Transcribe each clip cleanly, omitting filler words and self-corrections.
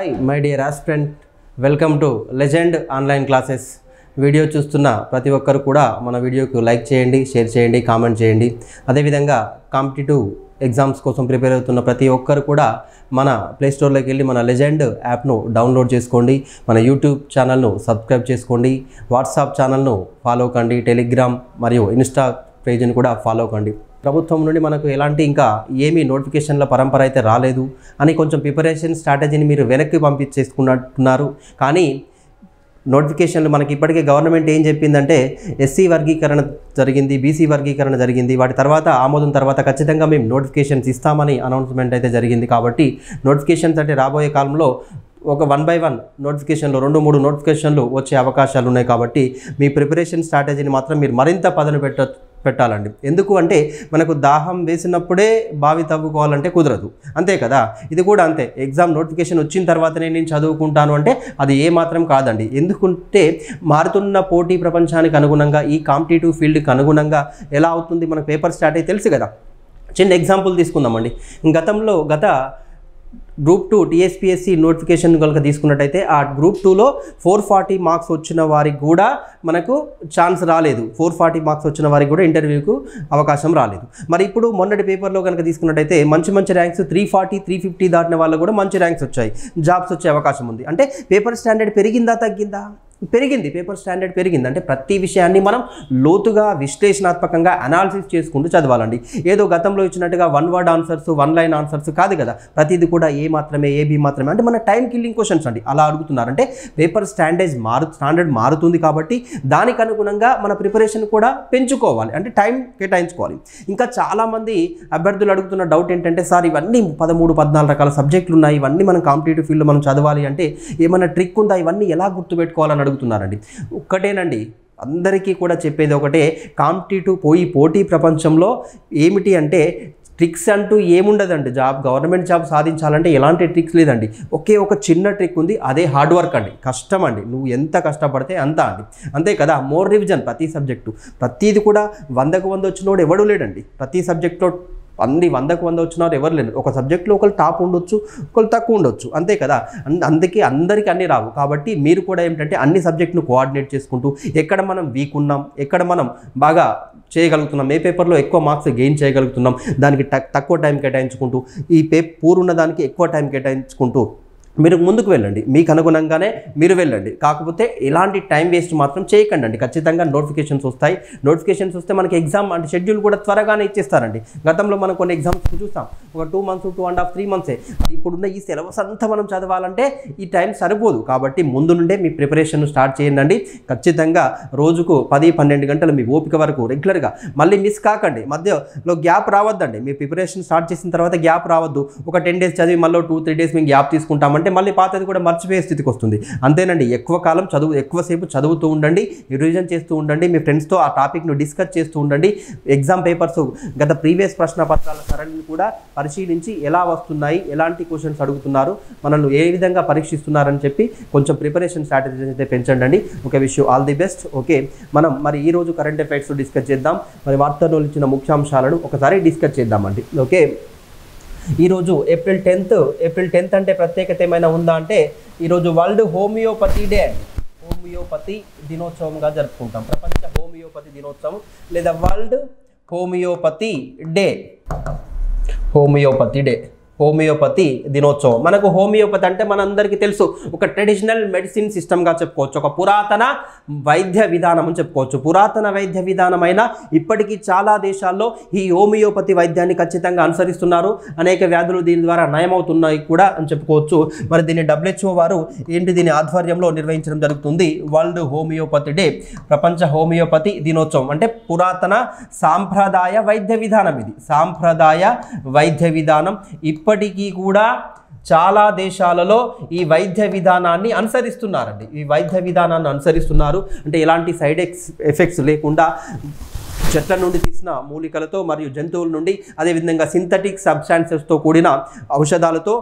Hi my dear aspirant, welcome to legend online classes. Video చూస్తున్న ప్రతి ఒక్కరు కూడా మన వీడియోకు లైక్ చేయండి, షేర్ చేయండి, కామెంట్ చేయండి. అదేవిధంగా కాంపిటేటివ్ ఎగ్జామ్స్ కోసం ప్రిపేర్ అవుతున్న ప్రతి ఒక్కరు కూడా మన ప్లేస్టోర్లోకి వెళ్ళి మన లెజెండ్ యాప్ను డౌన్లోడ్ చేసుకోండి, మన యూట్యూబ్ ఛానల్ను సబ్స్క్రైబ్ చేసుకోండి, వాట్సాప్ ఛానల్ను ఫాలో కండి, టెలిగ్రామ్ మరియు ఇన్స్టా పేజ్ని కూడా ఫాలో కండి. ప్రభుత్వం నుండి మనకు ఎలాంటి ఇంకా ఏమీ నోటిఫికేషన్ల పరంపర అయితే రాలేదు అని కొంచెం ప్రిపరేషన్ స్ట్రాటజీని మీరు వెనక్కి పంపించేసుకున్నట్టున్నారు. కానీ నోటిఫికేషన్లు మనకి ఇప్పటికే గవర్నమెంట్ ఏం చెప్పిందంటే ఎస్సీ వర్గీకరణ జరిగింది, బీసీ వర్గీకరణ జరిగింది, వాటి తర్వాత ఆమోదం తర్వాత ఖచ్చితంగా మేము నోటిఫికేషన్స్ ఇస్తామని అనౌన్స్మెంట్ అయితే జరిగింది. కాబట్టి నోటిఫికేషన్స్ అంటే రాబోయే కాలంలో ఒక 1 by 1 నోటిఫికేషన్లు 2-3 నోటిఫికేషన్లు వచ్చే అవకాశాలు ఉన్నాయి. కాబట్టి మీ ప్రిపరేషన్ స్ట్రాటజీని మాత్రం మీరు మరింత పదును పెట్టాలండి. ఎందుకు అంటే మనకు దాహం వేసినప్పుడే బావి తవ్వుకోవాలంటే కుదరదు, అంతే కదా. ఇది కూడా అంతే. ఎగ్జామ్ నోటిఫికేషన్ వచ్చిన తర్వాతనే నేను చదువుకుంటాను అంటే అది ఏమాత్రం కాదండి. ఎందుకంటే మారుతున్న పోటీ ప్రపంచానికి అనుగుణంగా, ఈ కాంపిటేటివ్ ఫీల్డ్కి అనుగుణంగా ఎలా అవుతుంది మన పేపర్ స్ట్రాటజీ తెలుసు కదా. చిన్న ఎగ్జాంపుల్ తీసుకుందామండి. గత గ్రూప్ 2 టీఎస్పీఎస్సీ నోటిఫికేషన్ కనుక తీసుకున్నట్టయితే ఆ గ్రూప్ 2లో 440 మార్క్స్ వచ్చిన వారికి కూడా మనకు ఛాన్స్ రాలేదు. 440 మార్క్స్ వచ్చిన వారికి కూడా ఇంటర్వ్యూకు అవకాశం రాలేదు. మరి ఇప్పుడు మొన్నటి పేపర్లో కనుక తీసుకున్నట్టయితే మంచి ర్యాంక్స్ 340, 350 దాటిన వాళ్ళకు కూడా మంచి ర్యాంక్స్ వచ్చాయి, జాబ్స్ వచ్చే అవకాశం ఉంది. అంటే పేపర్ స్టాండర్డ్ పెరిగిందా తగ్గిందా? పెరిగింది. పేపర్ స్టాండర్డ్ పెరిగింది. అంటే ప్రతి విషయాన్ని మనం లోతుగా విశ్లేషణాత్మకంగా అనాలిసిస్ చేసుకుంటూ చదవాలండి. ఏదో గతంలో ఇచ్చినట్టుగా 1 word ఆన్సర్స్, 1 line ఆన్సర్స్ కాదు కదా. ప్రతిది కూడా ఏ మాత్రమే, ఏబి మాత్రమే, అంటే మన టైం కిల్లింగ్ క్వశ్చన్స్ అండి. అలా అడుగుతున్నారంటే పేపర్ స్టాండర్డ్ మారుతుంది. కాబట్టి దానికి అనుగుణంగా మన ప్రిపరేషన్ కూడా పెంచుకోవాలి, అంటే టైం కేటాయించుకోవాలి. ఇంకా చాలామంది అభ్యర్థులు అడుగుతున్న డౌట్ ఏంటంటే, సార్ ఇవన్నీ 13-14 రకాల సబ్జెక్టులు ఉన్నాయి, ఇవన్నీ మనం కాంపిటేటివ్ ఫీల్డ్లో మనం చదవాలి అంటే ఏమైనా ట్రిక్ ఉందా, ఇవన్నీ ఎలా గుర్తుపెట్టుకోవాలని అడుగుతున్నారండి. ఒక్కటేనండి, అందరికీ కూడా చెప్పేది ఒకటే. కాంపిటేటివ్ పోటీ ప్రపంచంలో ఏమిటి అంటే ట్రిక్స్ అంటూ ఏముండదండి. గవర్నమెంట్ జాబ్ సాధించాలంటే ఎలాంటి ట్రిక్స్ లేదండి. ఒక చిన్న ట్రిక్ ఉంది, అదే హార్డ్ వర్క్ అండి, కష్టం అండి. నువ్వు ఎంత కష్టపడితే అంత అండి, అంతే కదా. మోర్ రివిజన్ ప్రతి సబ్జెక్టు, ప్రతిది కూడా 100కు 100 వచ్చినోడు ఎవడు లేడండి. ప్రతి సబ్జెక్టులో అన్ని 100కు 100 వచ్చినారు ఎవరు లేరు. ఒక సబ్జెక్టులో ఒకరు టాప్ ఉండొచ్చు, ఒకరు తక్కువ ఉండొచ్చు, అంతే కదా. అందుకే అందరికీ అన్నీ రావు. కాబట్టి మీరు కూడా ఏమిటంటే అన్ని సబ్జెక్టును కోఆర్డినేట్ చేసుకుంటూ ఎక్కడ మనం వీక్ ఉన్నాం, ఎక్కడ మనం బాగా చేయగలుగుతున్నాం, ఏ పేపర్లో ఎక్కువ మార్క్స్ గెయిన్ చేయగలుగుతున్నాం, దానికి తక్కువ టైం కేటాయించుకుంటూ, ఈ పూరున్న దానికి ఎక్కువ టైం కేటాయించుకుంటూ మీరు ముందుకు వెళ్ళండి. మీకు అనుగుణంగానే మీరు వెళ్ళండి. కాకపోతే ఎలాంటి టైం వేస్ట్ మాత్రం చేయకండి అండి. ఖచ్చితంగా నోటిఫికేషన్స్ వస్తాయి. నోటిఫికేషన్స్ వస్తే మనకి ఎగ్జామ్ అంటే షెడ్యూల్ కూడా త్వరగానే ఇచ్చేస్తారండి. గతంలో మనం కొన్ని ఎగ్జామ్స్ చూస్తాం, ఒక 2 months, 2.5, 3 months. ఇప్పుడున్న ఈ సిలబస్ అంతా మనం చదవాలంటే ఈ టైం సరిపోదు. కాబట్టి ముందు నుండే మీ ప్రిపరేషన్ స్టార్ట్ చేయండి. ఖచ్చితంగా రోజుకు 10-12 గంటలు మీ ఓపిక వరకు రెగ్యులర్గా, మళ్ళీ మిస్ కాకండి. మధ్యలో గ్యాప్ రావద్దండి. మీ ప్రిపరేషన్ స్టార్ట్ చేసిన తర్వాత గ్యాప్ రావద్దు. ఒక 10 days చదివి మళ్ళీ 2-3 days మేము గ్యాప్ తీసుకుంటామంటే మళ్ళీ పాతది కూడా మర్చిపోయే స్థితికి వస్తుంది. అంతేనండి. ఎక్కువసేపు చదువుతూ ఉండండి, రివిజన్ చేస్తూ ఉండండి, మీ ఫ్రెండ్స్తో ఆ టాపిక్ను డిస్కస్ చేస్తూ ఉండండి. ఎగ్జామ్ పేపర్స్ గత ప్రీవియస్ ప్రశ్న పత్రాల సరళిని కూడా పరిశీలించి ఎలా వస్తున్నాయి, ఎలాంటి క్వశ్చన్స్ అడుగుతున్నారు, మనల్ని ఏ విధంగా పరీక్షిస్తున్నారని చెప్పి కొంచెం ప్రిపరేషన్ స్ట్రాటజీ అయితే పెంచండి. Okay, wish you all the best. Okay, మనం మరి ఈరోజు కరెంట్ అఫైర్స్ డిస్కస్ చేద్దాం. మరి వార్తల్లో ఇచ్చిన ముఖ్యాంశాలను ఒకసారి డిస్కస్ చేద్దామండి. ఓకే, ఈరోజు ఏప్రిల్ 10th అంటే ప్రత్యేకత ఏమైనా ఉందా అంటే ఈరోజు వరల్డ్ హోమియోపతి డే అండి. హోమియోపతి దినోత్సవంగా జరుపుకుంటాం. ప్రపంచ హోమియోపతి దినోత్సవం లేదా వరల్డ్ హోమియోపతి డే. హోమియోపతి దినోత్సవం. మనకు హోమియోపతి అంటే మనందరికీ తెలుసు, ఒక ట్రెడిషనల్ మెడిసిన్ సిస్టమ్గా చెప్పుకోవచ్చు, ఒక పురాతన వైద్య విధానం అని చెప్పుకోవచ్చు. పురాతన వైద్య విధానమైన ఇప్పటికీ చాలా దేశాల్లో ఈ హోమియోపతి వైద్యాన్ని ఖచ్చితంగా అనుసరిస్తున్నారు. అనేక వ్యాధులు దీని ద్వారా నయమవుతున్నాయి కూడా అని చెప్పుకోవచ్చు. మరి దీన్ని WHO వారు దీని ఆధ్వర్యంలో నిర్వహించడం జరుగుతుంది. వరల్డ్ హోమియోపతి డే, ప్రపంచ హోమియోపతి దినోత్సవం. అంటే పురాతన సాంప్రదాయ వైద్య విధానం, ఇది సాంప్రదాయ వైద్య విధానం. ఇప్పటికీ కూడా చాలా దేశాలలో ఈ వైద్య విధానాన్ని అనుసరిస్తున్నారండి. అంటే ఎలాంటి సైడ్ ఎఫెక్ట్స్ లేకుండా చెట్ల నుండి తీసిన మూలికలతో మరియు జంతువుల నుండి, అదేవిధంగా సింథటిక్ సబ్స్టాన్సెస్తో కూడిన ఔషధాలతో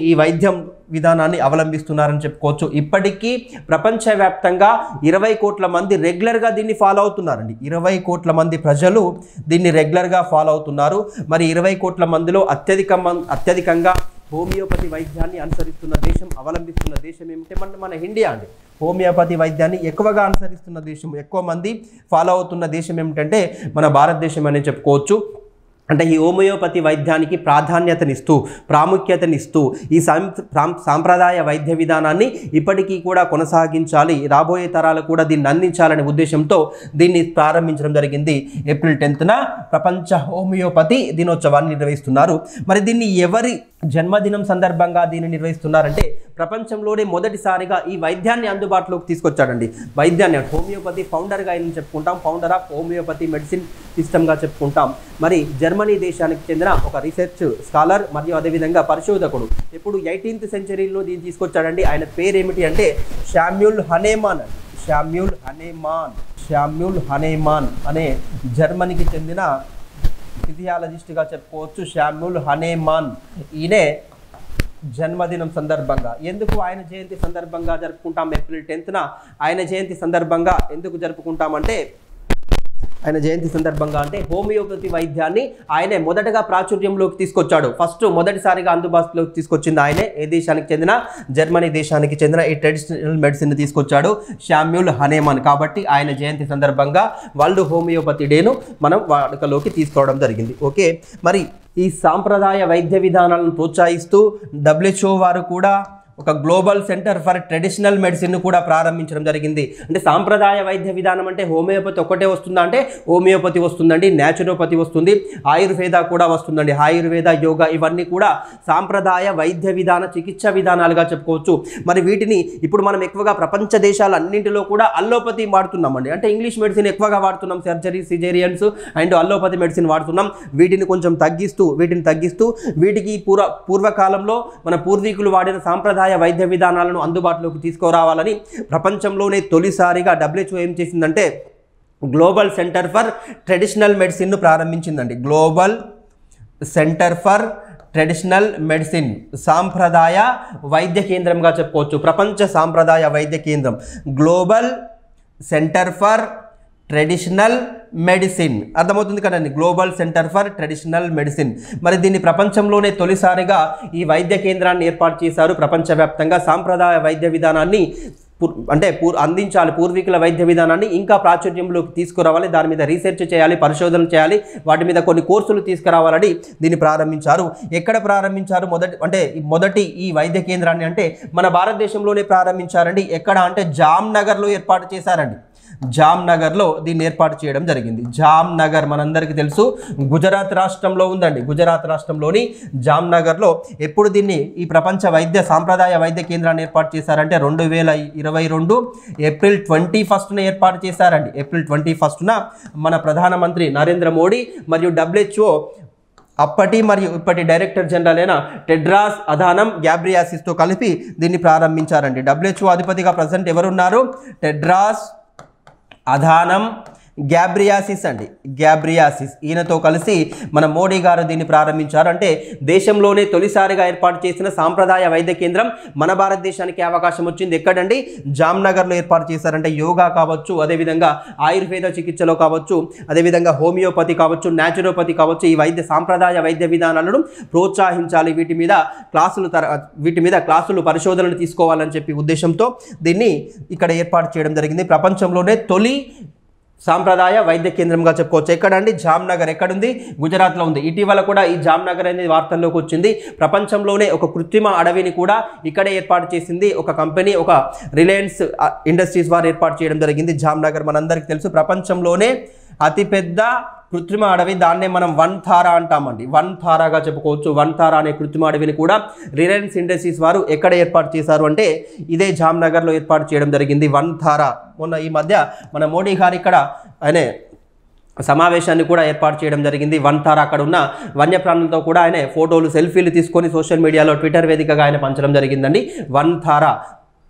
ఈ వైద్యం విధానాన్ని అవలంబిస్తున్నారని చెప్పుకోవచ్చు. ఇప్పటికీ ప్రపంచవ్యాప్తంగా 20 కోట్ల మంది రెగ్యులర్గా దీన్ని ఫాలో అవుతున్నారండి. 20 కోట్ల మంది ప్రజలు దీన్ని రెగ్యులర్గా ఫాలో అవుతున్నారు. మరి 20 కోట్ల మందిలో అత్యధికంగా హోమియోపతి వైద్యాన్ని అనుసరిస్తున్న దేశం, అవలంబిస్తున్న దేశం ఏమిటంటే మన ఇండియా అండి. హోమియోపతి వైద్యాన్ని ఎక్కువగా అనుసరిస్తున్న దేశం, ఎక్కువ మంది ఫాలో అవుతున్న దేశం ఏమిటంటే మన భారతదేశం అని చెప్పుకోవచ్చు. అంటే ఈ హోమియోపతి వైద్యానికి ప్రాధాన్యతనిస్తూ, ప్రాముఖ్యతనిస్తూ ఈ సాంప్రదాయ వైద్య విధానాన్ని ఇప్పటికీ కూడా కొనసాగించాలి, రాబోయే తరాలకు కూడా దీన్ని అందించాలనే ఉద్దేశంతో దీన్ని ప్రారంభించడం జరిగింది. ఏప్రిల్ 10న ప్రపంచ హోమియోపతి దినోత్సవాన్ని నిర్వహిస్తున్నారు. మరి దీన్ని ఎవరి జన్మదినం సందర్భంగా దీన్ని నిర్వహిస్తున్నారంటే ప్రపంచంలోనే మొదటిసారిగా ఈ వైద్యాన్ని అందుబాటులోకి తీసుకొచ్చాడండి. వైద్యాన్ని హోమియోపతి ఫౌండర్గా ఆయన చెప్పుకుంటాం, ఫౌండర్ ఆఫ్ హోమియోపతి మెడిసిన్ సిస్టమ్గా చెప్పుకుంటాం. మరి జర్మనీ దేశానికి చెందిన ఒక రీసెర్చ్ స్కాలర్ మరియు అదేవిధంగా పరిశోధకుడు ఎప్పుడు 18th సెంచరీలో దీన్ని తీసుకొచ్చాడండి. ఆయన పేరు ఏమిటి అంటే శామ్యూల్ హనేమాన్ అండి. శామ్యూల్ హనేమాన్ అనే జర్మనీకి చెందిన ఫిజియాలజిస్ట్గా చెప్పుకోవచ్చు. శామ్యూల్ హనేమాన్ ఈయనే జన్మదినం సందర్భంగా, ఎందుకు ఆయన జయంతి సందర్భంగా జరుపుకుంటాం ఏప్రిల్ 10న? ఆయన జయంతి సందర్భంగా ఎందుకు జరుపుకుంటామంటే ఆయన జయంతి సందర్భంగా అంటే హోమియోపతి వైద్యాన్ని ఆయనే మొదటగా ప్రాచుర్యంలోకి తీసుకొచ్చాడు. మొదటిసారిగా అందుబాటులోకి తీసుకొచ్చింది ఆయనే. ఏ దేశానికి చెందిన? జర్మనీ దేశానికి చెందిన ఈ ట్రెడిషనల్ మెడిసిన్ తీసుకొచ్చాడు శామ్యూల్ హనేమాన్. కాబట్టి ఆయన జయంతి సందర్భంగా వరల్డ్ హోమియోపతి డేను మనం వాడుకలోకి తీసుకోవడం జరిగింది. ఓకే, మరి ఈ సాంప్రదాయ వైద్య విధానాలను ప్రోత్సహిస్తూ WHO వారు కూడా ఒక global centre for traditional medicine కూడా ప్రారంభించడం జరిగింది. అంటే సాంప్రదాయ వైద్య విధానం అంటే హోమియోపతి ఒక్కటే వస్తుందా అంటే హోమియోపతి వస్తుందండి, న్యాచురోపతి వస్తుంది, ఆయుర్వేద కూడా వస్తుందండి. ఆయుర్వేద, యోగా ఇవన్నీ కూడా సాంప్రదాయ వైద్య విధాన చికిత్స విధానాలుగా చెప్పుకోవచ్చు. మరి వీటిని ఇప్పుడు మనం ఎక్కువగా ప్రపంచ దేశాలన్నింటిలో కూడా అల్లోపతి వాడుతున్నామండి. అంటే ఇంగ్లీష్ మెడిసిన్ ఎక్కువగా వాడుతున్నాం, surgery, caesareans and allopathy medicine వాడుతున్నాం. వీటిని తగ్గిస్తూ వీటికి పూర్వకాలంలో మన పూర్వీకులు వాడిన సాంప్రదాయ వైద్య విధానాలను అందుబాటులోకి తీసుకురావాలని ప్రపంచంలోనే తొలిసారిగా WHO ఏం చేసిందంటే గ్లోబల్ సెంటర్ ఫర్ ట్రెడిషనల్ మెడిసిన్ను ప్రారంభించిందండి. Global centre for traditional medicine, సాంప్రదాయ వైద్య కేంద్రంగా చెప్పుకోవచ్చు. ప్రపంచ సాంప్రదాయ వైద్య కేంద్రం global centre for traditional medicine. అర్థమవుతుంది కదండి, global centre for traditional medicine. మరి దీన్ని ప్రపంచంలోనే తొలిసారిగా ఈ వైద్య కేంద్రాన్ని ఏర్పాటు చేశారు. ప్రపంచవ్యాప్తంగా సాంప్రదాయ వైద్య విధానాన్ని అందించాలి, పూర్వీకుల వైద్య విధానాన్ని ఇంకా ప్రాచుర్యంలోకి తీసుకురావాలి, దాని మీద రీసెర్చ్ చేయాలి, పరిశోధనలు చేయాలి, వాటి మీద కొన్ని కోర్సులు తీసుకురావాలని దీన్ని ప్రారంభించారు. ఎక్కడ ప్రారంభించారు? మొదటి ఈ వైద్య కేంద్రాన్ని అంటే మన భారతదేశంలోనే ప్రారంభించారండి. ఎక్కడ అంటే జామ్నగర్లో ఏర్పాటు చేశారండి. జామ్నగర్లో దీన్ని ఏర్పాటు చేయడం జరిగింది. జామ్నగర్ మనందరికీ తెలుసు గుజరాత్ రాష్ట్రంలో ఉందండి. గుజరాత్ రాష్ట్రంలోని జామ్నగర్లో ఎప్పుడు దీన్ని ఈ ప్రపంచ సాంప్రదాయ వైద్య కేంద్రాన్ని ఏర్పాటు చేశారంటే 2022 ఏప్రిల్ 21న ఏర్పాటు చేశారండి. ఏప్రిల్ 21న మన ప్రధానమంత్రి నరేంద్ర మోడీ మరియు WHO అప్పటి మరియు ఇప్పటి డైరెక్టర్ జనరల్ అయిన టెడ్రాస్ అధానం గ్యాబ్రియాసిస్తో కలిపి దీన్ని ప్రారంభించారండి. WHO అధిపతిగా ప్రజెంట్ ఎవరున్నారు? టెడ్రాస్ అధానం గ్యాబ్రియాసిస్ అండి. గ్యాబ్రియాసిస్ ఈయనతో కలిసి మన మోడీ గారు దీన్ని ప్రారంభించారు. అంటే దేశంలోనే తొలిసారిగా ఏర్పాటు చేసిన సాంప్రదాయ వైద్య కేంద్రం మన భారతదేశానికి అవకాశం వచ్చింది. ఎక్కడండి? జామ్నగర్లో ఏర్పాటు చేశారంటే యోగా కావచ్చు, అదేవిధంగా ఆయుర్వేద చికిత్సలో కావచ్చు, అదేవిధంగా హోమియోపతి కావచ్చు, న్యాచురోపతి కావచ్చు, ఈ సాంప్రదాయ వైద్య విధానాలను ప్రోత్సహించాలి, వీటి మీద క్లాసులు పరిశోధనలు తీసుకోవాలని చెప్పి ఉద్దేశంతో దీన్ని ఇక్కడ ఏర్పాటు చేయడం జరిగింది. ప్రపంచంలోనే తొలి సాంప్రదాయ వైద్య కేంద్రంగా చెప్పుకోవచ్చు. ఎక్కడండి? జామ్నగర్. ఎక్కడుంది? గుజరాత్లో ఉంది. ఇటీవల కూడా ఈ జామ్నగర్ అనేది వార్తల్లోకి వచ్చింది. ప్రపంచంలోనే ఒక కృత్రిమ అడవిని కూడా ఇక్కడే ఏర్పాటు చేసింది ఒక కంపెనీ, ఒక రిలయన్స్ ఇండస్ట్రీస్ వారు ఏర్పాటు చేయడం జరిగింది. జామ్నగర్ మనందరికీ తెలుసు ప్రపంచంలోనే అతిపెద్ద కృత్రిమ అడవి, దాన్నే మనం వన్థారా అంటామండి. వన్థారాగా చెప్పుకోవచ్చు. వన్థారా అనే కృత్రిమ అడవిని కూడా రిలయన్స్ ఇండస్ట్రీస్ వారు ఎక్కడ ఏర్పాటు చేశారు అంటే ఇదే జామ్నగర్లో ఏర్పాటు చేయడం జరిగింది. వన్థారా మొన్న ఈ మధ్య మన మోడీ గారు ఇక్కడ ఆయన సమావేశాన్ని కూడా ఏర్పాటు చేయడం జరిగింది. వన్థారా అక్కడ ఉన్న వన్యప్రాణులతో కూడా ఆయన ఫోటోలు, సెల్ఫీలు తీసుకొని సోషల్ మీడియాలో, ట్విట్టర్ వేదికగా ఆయన పంచడం జరిగిందండి. వన్థారా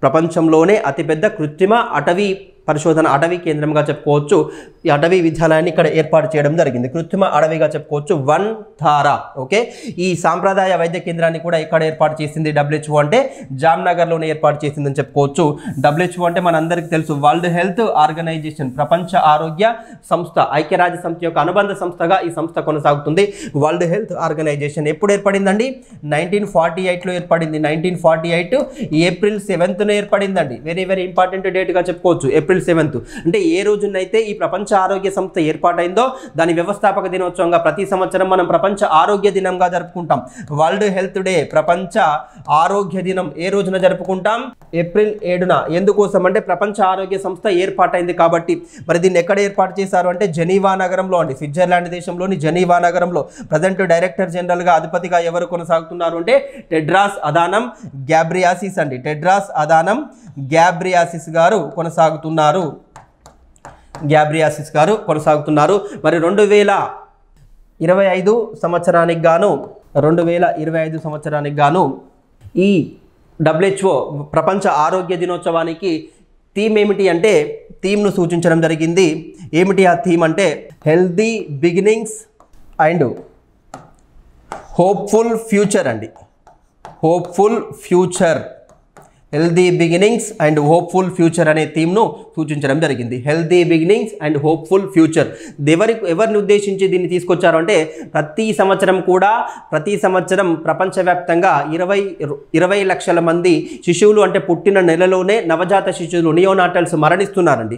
ప్రపంచంలోనే అతిపెద్ద కృత్రిమ అటవీ పరిశోధన అటవీ కేంద్రంగా చెప్పుకోవచ్చు. ఈ అటవీ విద్యాలయాన్ని ఇక్కడ ఏర్పాటు చేయడం జరిగింది. కృత్రిమ అడవిగా చెప్పుకోవచ్చు వన్ధారా. ఓకే, ఈ సాంప్రదాయ వైద్య కేంద్రాన్ని కూడా ఇక్కడ ఏర్పాటు చేసింది WHO అంటే జామ్నగర్లోనే ఏర్పాటు చేసిందని చెప్పుకోవచ్చు. WHO అంటే మనందరికీ తెలుసు వరల్డ్ హెల్త్ ఆర్గనైజేషన్, ప్రపంచ ఆరోగ్య సంస్థ, ఐక్యరాజ్య సమితి యొక్క అనుబంధ సంస్థగా ఈ సంస్థ కొనసాగుతుంది. వరల్డ్ హెల్త్ ఆర్గనైజేషన్ ఎప్పుడు ఏర్పడిందండి? 1948లో ఏర్పడింది. 1948 ఏప్రిల్ 7న ఏర్పడిందండి. వెరీ వెరీ ఇంపార్టెంట్ డేట్గా చెప్పుకోవచ్చు. ఏప్రిల్ 7th అంటే ఏ రోజునైతే ఈ ప్రపంచ ఆరోగ్య సంస్థ ఏర్పాటైందో దాని వ్యవస్థాపక దినోత్సవంగా ప్రతి సంవత్సరం మనం ప్రపంచ ఆరోగ్య దినంగా జరుపుకుంటాం. వరల్డ్ హెల్త్ డే, ప్రపంచ ఆరోగ్య దినం ఏ రోజున జరుపుకుంటాం? ఏప్రిల్ 7న. ఎందుకోసం అంటే ప్రపంచ ఆరోగ్య సంస్థ ఏర్పాటైంది కాబట్టి. మరి దీన్ని ఎక్కడ ఏర్పాటు చేశారు అంటే జెనీవా నగరంలో అండి, స్విట్జర్లాండ్ దేశంలోని జెనీవా నగరంలో. ప్రజెంట్ డైరెక్టర్ జనరల్గా అధిపతిగా ఎవరు కొనసాగుతున్నారు అంటే టెడ్రాస్ అధానం గ్యాబ్రియాసిస్ అండి. టెడ్రాస్ అధానం గ్యాబ్రియాసిస్ గారు కొనసాగుతున్నారు. మరి 2025 సంవత్సరానికి గాను ఈ WHO ప్రపంచ ఆరోగ్య దినోత్సవానికి థీమ్ ఏమిటి అంటే థీమ్ను సూచించడం జరిగింది. ఏమిటి ఆ థీమ్ అంటే healthy beginnings and hopeful future అండి. Hopeful future, healthy beginnings and hopeful future అనే థీమ్ను సూచించడం జరిగింది. Healthy beginnings and hopeful future. ఎవరిని ఉద్దేశించి దీన్ని తీసుకొచ్చారు అంటే ప్రతి సంవత్సరం ప్రపంచవ్యాప్తంగా 20 లక్షల మంది శిశువులు అంటే పుట్టిన నెలలోనే నవజాత శిశువులు నియోనాటల్స్ మరణిస్తున్నారండి.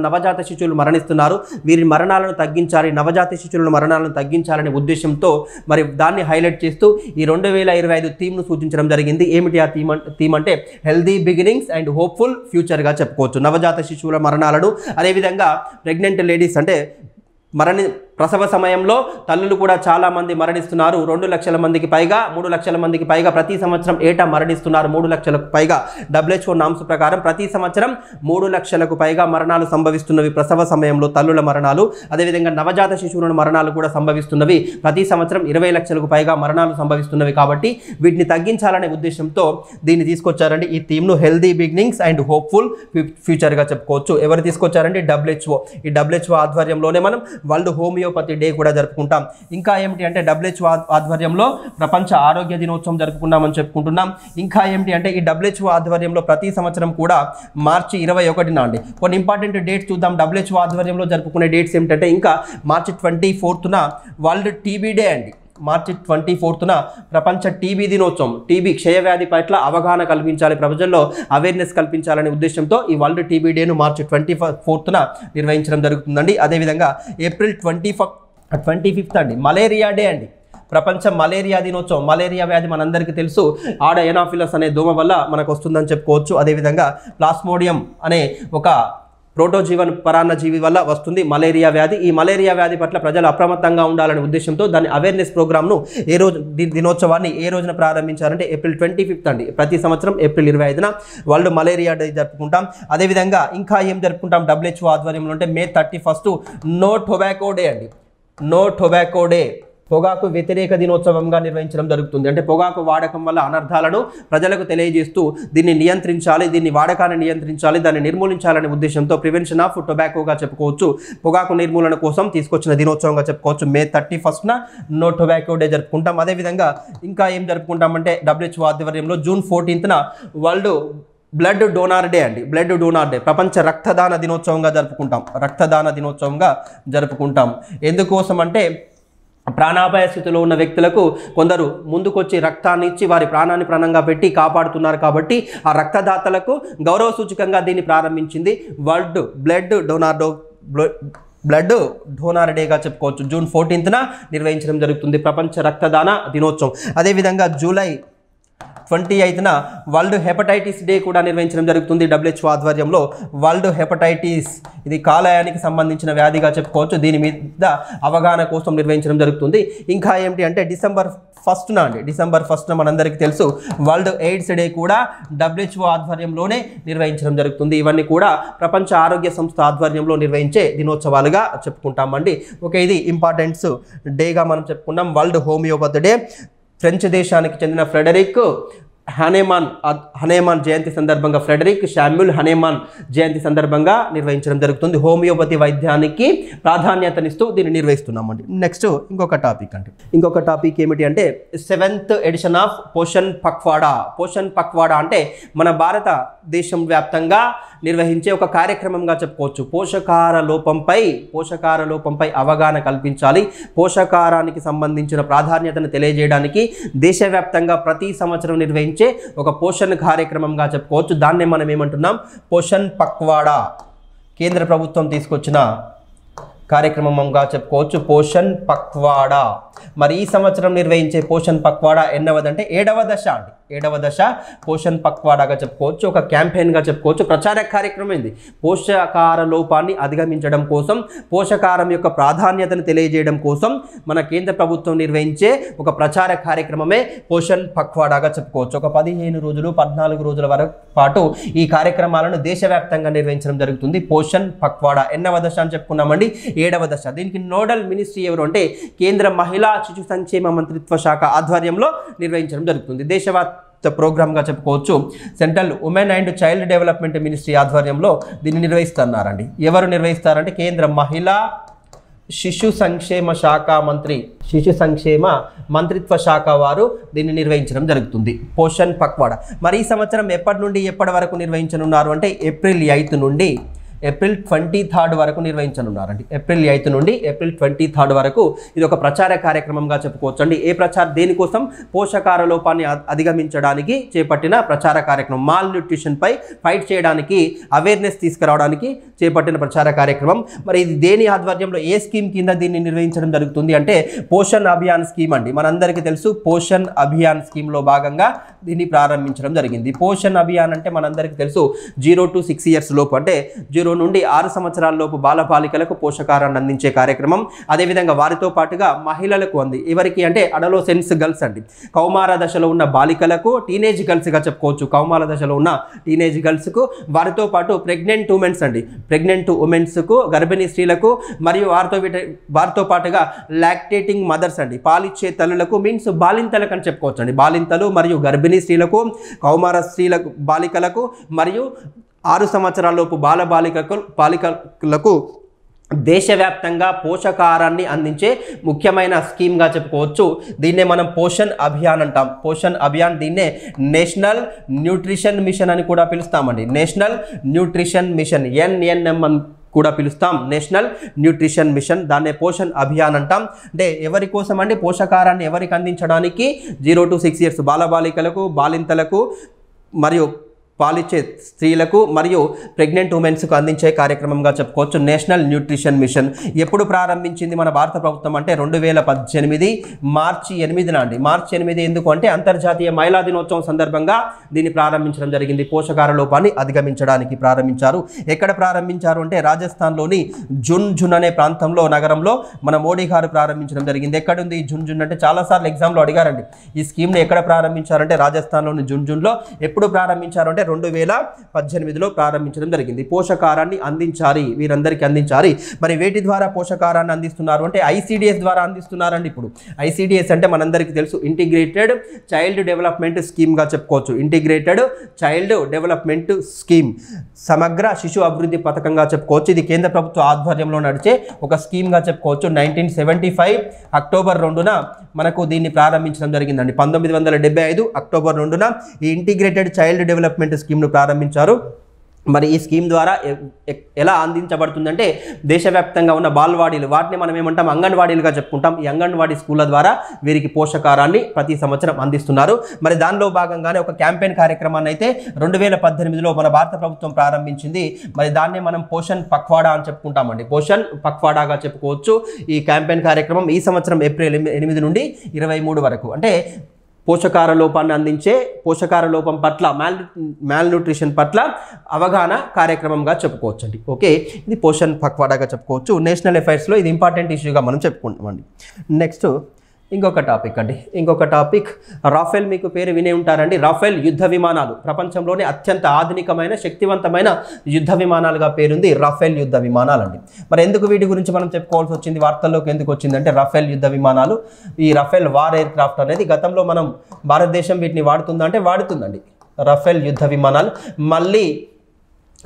నవజాత శిశువులు మరణిస్తున్నారు. వీరి మరణాలను తగ్గించాలి, నవజాత శిశువుల మరణాలను తగ్గించాలనే ఉద్దేశంతో మరి దాన్ని హైలైట్ చేస్తూ ఈ 2025 థీమ్ను సూచించడం జరిగింది. ఏమిటి ఆ థీమ్ అంటే హెల్దీ బిగినింగ్స్ అండ్ హోప్ఫుల్ ఫ్యూచర్గా చెప్పుకోవచ్చు. నవజాత శిశువుల మరణాలను, అదేవిధంగా ప్రెగ్నెంట్ లేడీస్ అంటే ప్రసవ సమయంలో తల్లులు కూడా చాలా మంది మరణిస్తున్నారు. 2 లక్షల మందికి పైగా 3 లక్షల మందికి పైగా ప్రతి సంవత్సరం ఏటా మరణిస్తున్నారు. 3 లక్షలకు పైగా WHO నామ్స్ ప్రకారం ప్రతి సంవత్సరం 3 లక్షలకు పైగా మరణాలు సంభవిస్తున్నవి ప్రసవ సమయంలో తల్లుల మరణాలు. అదేవిధంగా నవజాత శిశువుల మరణాలు కూడా సంభవిస్తున్నవి. ప్రతి సంవత్సరం 20 లక్షలకు పైగా మరణాలు సంభవిస్తున్నవి. కాబట్టి వీటిని తగ్గించాలనే ఉద్దేశంతో దీన్ని తీసుకొచ్చారండి. ఈ థీమ్ను హెల్దీ బిగినింగ్స్ అండ్ హోప్ఫుల్ ఫ్యూచర్గా చెప్పుకోవచ్చు. ఎవరు తీసుకొచ్చారంటే WHO. ఈ WHO ఆధ్వర్యంలోనే మనం వరల్డ్ హోమియోపతి డే కూడా జరుపుకుంటాం. ఇంకా ఏమిటి అంటే WHO ఆధ్వర్యంలో ప్రపంచ ఆరోగ్య దినోత్సవం జరుపుకుంటామని చెప్పుకుంటున్నాం. ఇంకా ఏమిటి అంటే ఈ WHO ఆధ్వర్యంలో ప్రతి సంవత్సరం కూడా మార్చి 21న అండి కొన్ని ఇంపార్టెంట్ డేట్స్ చూద్దాం. WHO ఆధ్వర్యంలో జరుపుకునే డేట్స్ ఏమిటంటే ఇంకా మార్చి 24న వరల్డ్ టీబీ డే అండి. మార్చి 24న ప్రపంచ టీబీ దినోత్సవం. టీబీ క్షయవ్యాధి పట్ల అవగాహన కల్పించాలి, ప్రజల్లో అవేర్నెస్ కల్పించాలనే ఉద్దేశంతో ఈ వరల్డ్ టీబీ డేను మార్చి 24న నిర్వహించడం జరుగుతుందండి. అదేవిధంగా ఏప్రిల్ 25th అండి మలేరియా డే అండి, ప్రపంచ మలేరియా దినోత్సవం. మలేరియా వ్యాధి మనందరికీ తెలుసు, ఆడ ఎనాఫిలస్ అనే దోమ వల్ల మనకు వస్తుందని చెప్పుకోవచ్చు. అదేవిధంగా ప్లాస్మోడియం అనే ఒక ప్రోటోజీవన్ పరాన్నజీవి వల్ల వస్తుంది మలేరియా వ్యాధి. ఈ మలేరియా వ్యాధి పట్ల ప్రజలు అప్రమత్తంగా ఉండాలనే ఉద్దేశంతో దాని అవేర్నెస్ ప్రోగ్రామ్ను దినోత్సవాన్ని ఏ రోజున ప్రారంభించారంటే ఏప్రిల్ 25th అండి. ప్రతి సంవత్సరం ఏప్రిల్ 25న వరల్డ్ మలేరియా డే జరుపుకుంటాం. అదేవిధంగా ఇంకా ఏం జరుపుకుంటాం WHO ఆధ్వర్యంలో అంటే మే 31 నో టొబాకో డే అండి. నో టొబాకో డే, పొగాకు వ్యతిరేక దినోత్సవంగా నిర్వహించడం జరుగుతుంది. అంటే పొగాకు వాడకం వల్ల అనర్థాలను ప్రజలకు తెలియజేస్తూ దీన్ని నియంత్రించాలి, దీన్ని వాడకాన్ని నియంత్రించాలి, దాన్ని నిర్మూలించాలనే ఉద్దేశంతో ప్రివెన్షన్ ఆఫ్ టొబాకోగా చెప్పుకోవచ్చు. పొగాకు నిర్మూలన కోసం తీసుకొచ్చిన దినోత్సవంగా చెప్పుకోవచ్చు. మే 31న నో టొబాకో డే జరుపుకుంటాం. అదేవిధంగా ఇంకా ఏం జరుపుకుంటామంటే WHO ఆధ్వర్యంలో జూన్ 14న వరల్డ్ బ్లడ్ డోనార్ డే అండి. బ్లడ్ డోనార్ డే ప్రపంచ రక్తదాన దినోత్సవంగా జరుపుకుంటాం. ఎందుకోసం అంటే ప్రాణాపాయ స్థితిలో ఉన్న వ్యక్తులకు కొందరు ముందుకొచ్చి రక్తాన్ని ఇచ్చి వారి ప్రాణాన్ని ప్రాణంగా పెట్టి కాపాడుతున్నారు. కాబట్టి ఆ రక్తదాతలకు గౌరవ సూచకంగా దీన్ని ప్రారంభించింది వరల్డ్ బ్లడ్ డోనార్ డేగా చెప్పుకోవచ్చు. జూన్ 14న నిర్వహించడం జరుగుతుంది ప్రపంచ రక్తదాన దినోత్సవం. అదేవిధంగా జూలై 28న వరల్డ్ హెపటైటిస్ డే కూడా నిర్వహించడం జరుగుతుంది WHO ఆధ్వర్యంలో. వరల్డ్ హెపటైటిస్ ఇది కాలేయానికి సంబంధించిన వ్యాధిగా చెప్పుకోవచ్చు. దీని మీద అవగాహన కోసం నిర్వహించడం జరుగుతుంది. ఇంకా ఏమిటి అంటే డిసెంబర్ 1న మనందరికీ తెలుసు వరల్డ్ ఎయిడ్స్ డే కూడా WHO ఆధ్వర్యంలోనే నిర్వహించడం జరుగుతుంది. ఇవన్నీ కూడా ప్రపంచ ఆరోగ్య సంస్థ ఆధ్వర్యంలో నిర్వహించే దినోత్సవాలుగా చెప్పుకుంటామండి. ఓకే, ఇది ఇంపార్టెన్స్ డేగా మనం చెప్పుకున్నాం. వరల్డ్ హోమియోపతి డే ఫ్రెంచ్ దేశానికి చెందిన ఫ్రెడరిక్ హనేమాన్ జయంతి సందర్భంగా ఫ్రెడరిక్ శామ్యూల్ హనేమాన్ జయంతి సందర్భంగా నిర్వహించడం జరుగుతుంది. హోమియోపతి వైద్యానికి ప్రాధాన్యతనిస్తూ దీన్ని నిర్వహిస్తున్నామండి. నెక్స్ట్ ఇంకొక టాపిక్ ఏమిటి అంటే 7th edition of Poshan Pakhwada అంటే మన భారతదేశం వ్యాప్తంగా నిర్వహించే ఒక కార్యక్రమంగా చెప్పుకోవచ్చు. పోషకాహార లోపంపై అవగాహన కల్పించాలి. పోషకాహారానికి సంబంధించిన ప్రాధాన్యతను తెలియజేయడానికి దేశవ్యాప్తంగా ప్రతి సంవత్సరం నిర్వహించే ఒక పోషణ్ కార్యక్రమంగా చెప్పుకోవచ్చు. దాన్నే మనం ఏమంటున్నాం, పోషణ్ పక్వాడా. కేంద్ర ప్రభుత్వం తీసుకొచ్చిన కార్యక్రమంగా చెప్పుకోవచ్చు పోషణ్ పక్వాడా. మరి ఈ సంవత్సరం నిర్వహించే పోషణ్ పక్వాడా ఎన్నవదంటే 7వ దశ అండి. 7వ దశ పోషణ్ పక్వాడాగా చెప్పుకోవచ్చు. ఒక క్యాంపెయిన్గా చెప్పుకోవచ్చు. ప్రచార కార్యక్రమం ఇది. పోషకాహార లోపాన్ని అధిగమించడం కోసం, పోషకాహారం యొక్క ప్రాధాన్యతను తెలియజేయడం కోసం మన కేంద్ర ప్రభుత్వం నిర్వహించే ఒక ప్రచార కార్యక్రమమే పోషణ్ పక్వాడాగా చెప్పుకోవచ్చు. ఒక 15 రోజులు 14 రోజుల వరకు పాటు ఈ కార్యక్రమాలను దేశవ్యాప్తంగా నిర్వహించడం జరుగుతుంది. పోషణ్ పక్వాడా ఎన్నవ దశ అని చెప్పుకున్నామండి, 7వ దశ. దీనికి నోడల్ మినిస్ట్రీ ఎవరు అంటే కేంద్ర మహిళా శిశు సంక్షేమ మంత్రిత్వ శాఖ ఆధ్వర్యంలో నిర్వహించడం జరుగుతుంది. దేశవ్యాప్త ప్రోగ్రామ్గా చెప్పుకోవచ్చు. Central women and child development ministry ఆధ్వర్యంలో దీన్ని నిర్వహిస్తున్నారండి. ఎవరు నిర్వహిస్తారంటే కేంద్ర మహిళా శిశు సంక్షేమ మంత్రిత్వ శాఖ వారు దీన్ని నిర్వహించడం జరుగుతుంది. పోషణ్ పక్వాడా. మరి ఈ సంవత్సరం ఎప్పటి నుండి ఎప్పటి వరకు నిర్వహించనున్నారు అంటే ఏప్రిల్ 8 నుండి ఏప్రిల్ 23 వరకు నిర్వహించనున్నారండి. ఏప్రిల్ 8 నుండి ఏప్రిల్ 23 వరకు ఇది ఒక ప్రచార కార్యక్రమంగా చెప్పుకోవచ్చు అండి. దేనికోసం? పోషకాహార లోపాన్ని అధిగమించడానికి చేపట్టిన ప్రచార కార్యక్రమం. మాల్ న్యూట్రిషన్ పై ఫైట్ చేయడానికి, అవేర్నెస్ తీసుకురావడానికి చేపట్టిన ప్రచార కార్యక్రమం. మరి ఇది దేని ఆధ్వర్యంలో, ఏ స్కీమ్ కింద దీన్ని నిర్వహించడం జరుగుతుంది అంటే పోషణ్ అభియాన్ స్కీమ్ అండి. మనందరికీ తెలుసు పోషణ్ అభియాన్ స్కీమ్లో భాగంగా దీన్ని ప్రారంభించడం జరిగింది. పోషణ్ అభియాన్ అంటే మనందరికీ తెలుసు 0 to 6 years లోపు, అంటే 0 నుండి 6 సంవత్సరాల లోపు బాలబాలికలకు పోషకాహారాన్ని అందించే కార్యక్రమం. అదేవిధంగా వారితో పాటుగా మహిళలకు ఎవరికి అంటే అడోలసెన్స్ గర్ల్స్ అండి, కౌమార దశలో ఉన్న బాలికలకు, టీనేజ్ గర్ల్స్గా చెప్పుకోవచ్చు. కౌమార దశలో ఉన్న టీనేజ్ గర్ల్స్కు, వారితో పాటు ప్రెగ్నెంట్ ఉమెన్స్ అండి, ప్రెగ్నెంట్ ఉమెన్స్కు, గర్భిణీ స్త్రీలకు, మరియు వారితో పాటుగా లాక్టేటింగ్ మదర్స్ అండి, పాలిచ్చే తల్లులకు, మీన్స్ బాలింతలకు అని చెప్పుకోవచ్చు అండి. బాలింతలు మరియు గర్భిణీ స్త్రీలకు, కౌమార స్త్రీలకు, బాలికలకు, మరియు 6 సంవత్సరాలలోపు బాలికలకు దేశవ్యాప్తంగా పోషకాహారాన్ని అందించే ముఖ్యమైన స్కీమ్గా చెప్పుకోవచ్చు. దీన్నే మనం పోషణ్ అభియాన్ అంటాం. పోషణ్ అభియాన్, దీన్నే నేషనల్ న్యూట్రిషన్ మిషన్ అని కూడా పిలుస్తామండి. నేషనల్ న్యూట్రిషన్ మిషన్, NNM అని కూడా పిలుస్తాం. నేషనల్ న్యూట్రిషన్ మిషన్, దాన్నే పోషణ్ అభియాన్ అంటాం. అంటే ఎవరి కోసం అండి? పోషకాహారాన్ని ఎవరికి అందించడానికి? 0 to 6 years బాలబాలికలకు, బాలింతలకు, మరియు పాలిచ్చే స్త్రీలకు, మరియు ప్రెగ్నెంట్ ఉమెన్స్కు అందించే కార్యక్రమంగా చెప్పుకోవచ్చు. నేషనల్ న్యూట్రిషన్ మిషన్ ఎప్పుడు ప్రారంభించింది మన భారత ప్రభుత్వం అంటే 2018 మార్చి 8 అండి. మార్చి 8 ఎందుకు అంటే అంతర్జాతీయ మహిళా దినోత్సవం సందర్భంగా దీన్ని ప్రారంభించడం జరిగింది. పోషకాహార లోపాన్ని అధిగమించడానికి ప్రారంభించారు. ఎక్కడ ప్రారంభించారు అంటే రాజస్థాన్లోని జున్జున్ అనే ప్రాంతంలో, నగరంలో మన మోడీ గారు ప్రారంభించడం జరిగింది. ఎక్కడుంది జున్జున్ అంటే చాలాసార్లు ఎగ్జామ్లో అడిగారండి. ఈ స్కీమ్ని ఎక్కడ ప్రారంభించారంటే రాజస్థాన్లోని జున్జున్లో. ఎప్పుడు ప్రారంభించారు అంటే 2018లో ప్రారంభించడం జరిగింది. పోషకాహారాన్ని అందించాలి, వీరందరికీ అందించాలి. మరి వేటి ద్వారా పోషకాహారాన్ని అందిస్తున్నారు అంటే ICDS ద్వారా అందిస్తున్నారండి. ఇప్పుడు ICDS అంటే మనందరికీ తెలుసు ఇంటిగ్రేటెడ్ చైల్డ్ డెవలప్మెంట్ స్కీమ్గా చెప్పుకోవచ్చు. ఇంటిగ్రేటెడ్ చైల్డ్ డెవలప్మెంట్ స్కీమ్, సమగ్ర శిశు అభివృద్ధి పథకంగా చెప్పుకోవచ్చు. ఇది కేంద్ర ప్రభుత్వ ఆధ్వర్యంలో నడిచే ఒక స్కీమ్గా చెప్పుకోవచ్చు. 1975 అక్టోబర్ 2న మనకు దీన్ని ప్రారంభించడం జరిగిందండి. 1975 అక్టోబర్ 2న ఈ ఇంటిగ్రేటెడ్ చైల్డ్ డెవలప్మెంట్ స్కీమ్ను ప్రారంభించారు. మరి ఈ స్కీమ్ ద్వారా ఎలా అందించబడుతుందంటే దేశవ్యాప్తంగా ఉన్న బాలవాడీలు, వాటిని మనం ఏమంటాం అంగన్వాడీలుగా చెప్పుకుంటాం. ఈ అంగన్వాడీ స్కూళ్ళ ద్వారా వీరికి పోషకాహారాన్ని ప్రతి సంవత్సరం అందిస్తున్నారు. మరి దానిలో భాగంగానే ఒక క్యాంపెయిన్ కార్యక్రమాన్ని అయితే 2018లో మన భారత ప్రభుత్వం ప్రారంభించింది. మరి దాన్నే మనం పోషణ్ పక్వాడా అని చెప్పుకుంటామండి. పోషణ్ పక్వాడాగా చెప్పుకోవచ్చు. ఈ క్యాంపెయిన్ కార్యక్రమం ఈ సంవత్సరం ఏప్రిల్ 8 నుండి 23 వరకు, అంటే పోషకాహార లోపాన్ని అందించే, పోషకాహార లోపం పట్ల, మాల్ న్యూట్రిషన్ పట్ల అవగాహన కార్యక్రమంగా చెప్పుకోవచ్చు అండి. ఓకే, ఇది పోషణ్ పక్వాడాగా చెప్పుకోవచ్చు. నేషనల్ అఫైర్స్లో ఇది ఇంపార్టెంట్ ఇష్యూగా మనం చెప్పుకుంటామండి. నెక్స్ట్ ఇంకొక టాపిక్ రాఫెల్, మీకు పేరు వినే ఉంటారండి. రాఫెల్ యుద్ధ విమానాలు ప్రపంచంలోనే అత్యంత ఆధునికమైన శక్తివంతమైన యుద్ధ విమానాలుగా పేరుంది రాఫెల్ యుద్ధ విమానాలండి. మరి ఎందుకు వీటి గురించి మనం చెప్పుకోవాల్సి వచ్చింది, వార్తల్లోకి ఎందుకు వచ్చిందంటే రాఫెల్ యుద్ధ విమానాలు, ఈ రాఫెల్ వార్ ఎయిర్ క్రాఫ్ట్ అనేది గతంలో మనం భారతదేశం వీటిని వాడుతుందంటే వాడుతుందండి. రాఫెల్ యుద్ధ విమానాలు మళ్ళీ